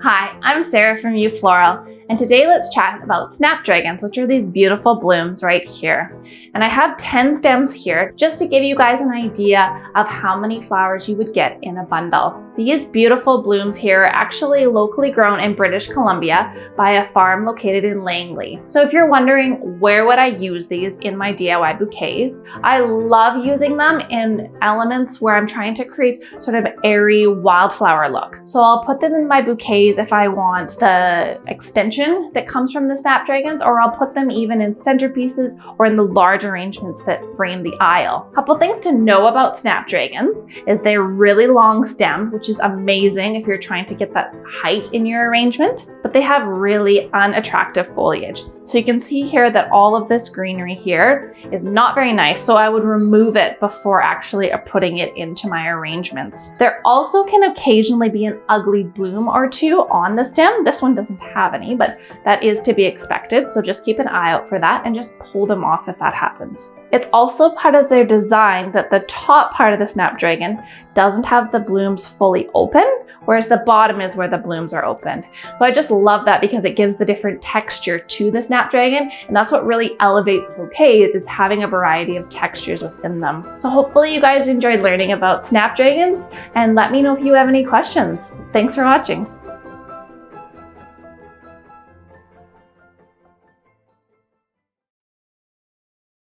Hi, I'm Sarah from U Floral, and today let's chat about Snapdragons, which are these beautiful blooms right here. And I have 10 stems here just to give you guys an idea of how many flowers you would get in a bundle. These beautiful blooms here are actually locally grown in British Columbia by a farm located in Langley. So if you're wondering where would I use these in my DIY bouquets, I love using them in elements where I'm trying to create sort of airy wildflower look. So I'll put them in my bouquets if I want the extension that comes from the Snapdragons, or I'll put them even in centerpieces or in the large arrangements that frame the aisle. A couple things to know about Snapdragons is they're really long stemmed, which is amazing if you're trying to get that height in your arrangement, but they have really unattractive foliage. So you can see here that all of this greenery here is not very nice, so I would remove it before actually putting it into my arrangements. There also can occasionally be an ugly bloom or two on the stem. This one doesn't have any, but that is to be expected, so just keep an eye out for that and just pull them off if that happens. It's also part of their design that the top part of the Snapdragon doesn't have the blooms fully open, whereas the bottom is where the blooms are opened. So I just love that because it gives the different texture to the Snapdragon, and that's what really elevates bouquets, is having a variety of textures within them. So hopefully you guys enjoyed learning about Snapdragons, and let me know if you have any questions. Thanks for watching.